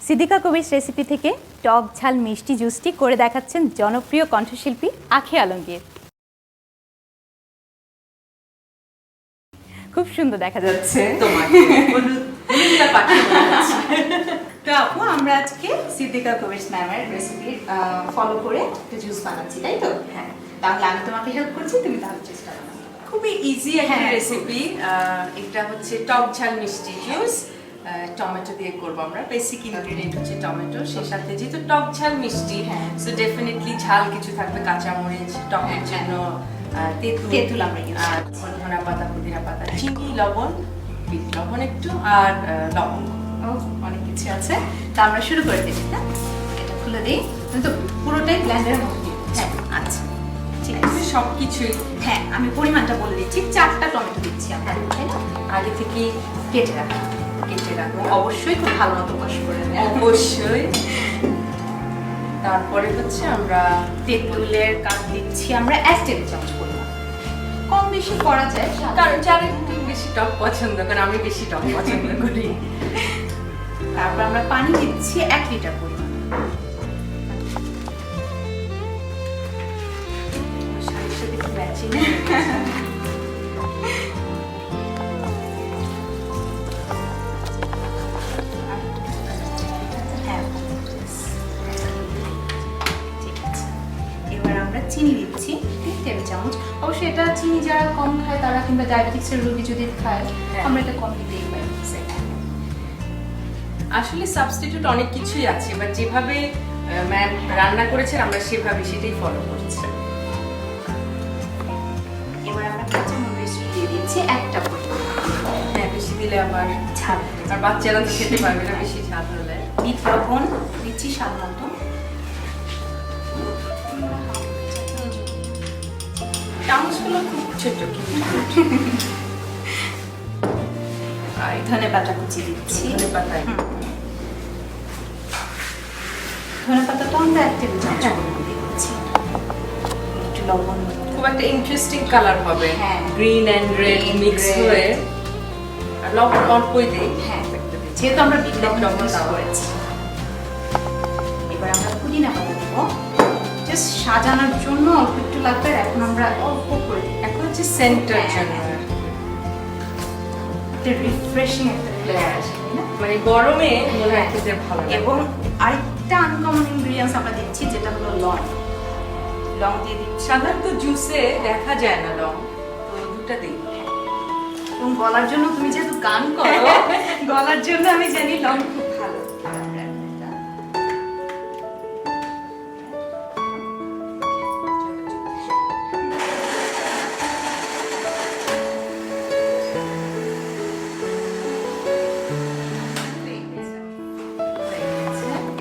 সিদ্দিকা কবির recipe থেকে টক ঝাল মিষ্টি জুসটি করে দেখাচ্ছেন জনপ্রিয় কণ্ঠশিল্পী আখি আলমগীর। খুব সুন্দর দেখা যাচ্ছে তোমাকে হলুদটা পাঠিয়ে দিচ্ছি। তো আপু, আমরা আজকে সিদ্দিকা কবির ম্যামের রেসিপি ফলো করে একটা জুস বানাচ্ছি, তাই তো? হ্যাঁ, তাহলে আমি তোমাকে হেল্প করছি, তুমি তাহলে চেষ্টা করো। খুবই ইজি একটা রেসিপি। এটা হচ্ছে টক ঝাল মিষ্টি জুস, টমেটো দিয়ে করবো আমরা। বেসিক ইনগ্রেডিয়েন্ট হচ্ছে টমেটো, সেই সাথে যেহেতু টক ঝাল মিষ্টি, সো ডেফিনেটলি ঝাল কিছু থাকবে, কাঁচামরিচ, টকের জন্য তেঁতুল আমরা আর ধনা পাতা, পুদিনা পাতা, চিনি, লবণ, বিট লবণ একটু, আর লবঙ্গ। অনেক কিছু আছে। তা আমরা শুরু করে দিই না? এটা খুলে দিই। তো পুরোটাই ব্লেন্ডারের মধ্যে দিই। হ্যাঁ, আচ্ছা, ঠিক আছে। সবকিছুই হ্যাঁ, আমি পরিমাণটা বলে দিচ্ছি। 4টা টমেটো দিচ্ছি আমরা, তাই না? আগে থেকে কেটে রাখবো। অবশ্যই খুব ভালো মতো ওয়াশ করে নেব। অবশ্যই। তারপরে হচ্ছে আমরা তেঁতুলের কাপ দিচ্ছি আমরা 1 টেবিল চামচ পরিমাণ। কম বেশি করা যায়, কারণ যারা একটু বেশি টক পছন্দ করে, আমি বেশি টক পছন্দ করি। তারপর আমরা পানি দিচ্ছি 1 লিটার পরিমাণ। শাড়ির সাথে একটু ম্যাচিং। এবার আমরা চিনি দিচ্ছি 3 টেবিল চামচ। অবশ্যই এটা চিনি যারা কম খায় তারা, কিংবা ডায়াবেটিক্সের রোগী যদি খায়, আমরা এটা কম দিতেই পারি। আসলে সাবস্টিটিউট অনেক কিছুই আছে, বাট যেভাবে ম্যাম রান্না করেছেন আমরা সেভাবে সেটাই ফলো করছি। এবার আমরা কাঁচামরিচ দিয়ে দিচ্ছি 1টা পরিমাণ। হ্যাঁ, বেশি দিলে আবার ঝাল, আর বাচ্চারা তো খেতে পারবে না বেশি ঝাল হলে। বিট লবণ দিচ্ছি স্বাদ মতো। চামচগুলো খুব ছোট, আর ধনে পাতা কুচি দিচ্ছি। ধনে পাতা, ধনে পাতাটা আমরা 1 টেবিল চামচ দিচ্ছি। একটু লবণ, খুব একটা ইন্টারেস্টিং কালার হবে। হ্যাঁ, গ্রিন এন্ড রেড মিক্স হয়ে। আর লবণ অল্পই দেই। হ্যাঁ, যেহেতু আমরা বিট লবণ ইউজ করেছি। এবার আমরা পুদিনা পাতা দেব, জাস্ট সাজানোর জন্য অল্প একটু লাগবে। এখন আমরা অল্প করে দিই। এখন হচ্ছে সেন্টার জন্য, একটা রিফ্রেশিং একটা ফ্লেভার আসে, তাই না? মানে গরমে মনে হয় খেতে ভালো লাগে। এবং আরেকটা আনকমন ইনগ্রেডিয়েন্টস আমরা দিচ্ছি, যেটা হলো লং। লং দিয়ে দিচ্ছি। সাধারণত জুসে দেখা যায় না লং, তো দুটা দিই। এবং গলার জন্য, তুমি যেহেতু গান করো, গলার জন্য আমি জানি লং খুব ভালো।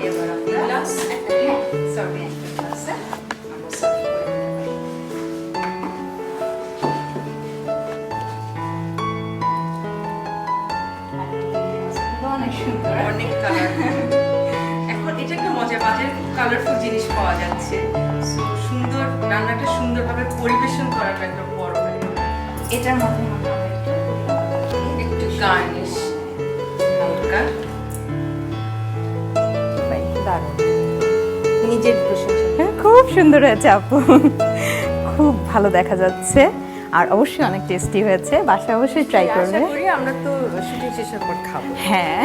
এবার আমরা গ্লাস, সরি, একটা গ্লাসে আমরা সার্ভ করে দিতে পারি। অনেক সুন্দর, অনেক কালার। এখন এটা একটা মজা, বাজারে খুব কালারফুল জিনিস পাওয়া যাচ্ছে। সো সুন্দর রান্নাটা সুন্দরভাবে পরিবেশন করাটা একটা বড় ব্যাপার। এটার মধ্যে আমরা একটু গার্নিশ হালকা, নিজের প্রশংসা। খুব সুন্দর হয়েছে আপু, খুব ভালো দেখা যাচ্ছে, আর অবশ্যই অনেক টেস্টি হয়েছে। বাসায় অবশ্যই ট্রাই করবে। আশা করি আমরা তো শুটিং শেষের পর খাবো। হ্যাঁ,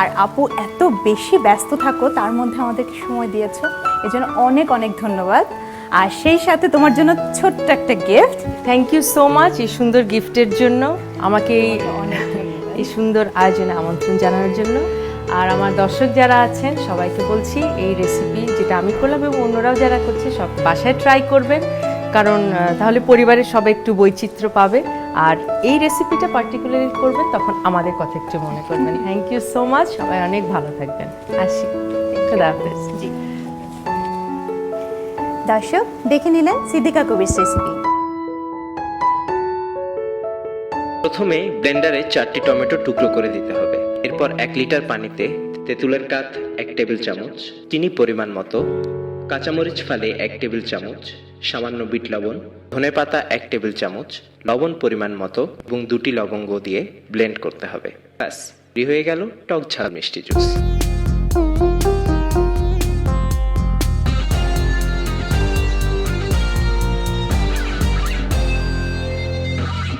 আর আপু এত বেশি ব্যস্ত থাকো, তার মধ্যে আমাদেরকে সময় দিয়েছো, এজন্য অনেক অনেক ধন্যবাদ। আর সেই সাথে তোমার জন্য ছোট্ট একটা gift. Thank you so much এই সুন্দর গিফটের জন্য, আমাকে অনেক ধন্যবাদ। এই সুন্দর আয়োজনে আমন্ত্রণ জানানোর জন্য। আর আমার দর্শক যারা আছেন সবাইকে বলছি, এই রেসিপি যেটা আমি করলাম এবং অন্যরাও যারা করছে সব বাসায় ট্রাই করবেন, কারণ তাহলে পরিবারের সবাই একটু বৈচিত্র্য পাবে। আর এই রেসিপিটা পার্টিকুলারলি করবেন, তখন আমাদের কথা একটু মনে করবেন। থ্যাংক ইউ সো মাচ, সবাই অনেক ভালো থাকবেন। আসি, খুদা হাফেজ। জি, দর্শক দেখে নিলেন সিদ্দিকা কবির রেসিপি। প্রথমে ব্লেন্ডারে 4টি টমেটো টুকরো করে দিতে হবে। এরপর 1 লিটার পানিতে তেঁতুলের কাঠ 1 টেবিল চামচ, চিনি পরিমাণ মতো, কাঁচামরিচ ফালি 1 টেবিল চামচ, সামান্য বিট লবণ, ধনেপাতা 1 টেবিল চামচ, লবণ পরিমাণ মতো এবং 2টি লবঙ্গ দিয়ে ব্লেন্ড করতে হবে। ব্যাস, রেডি হয়ে গেল টক ঝাল মিষ্টি জুস।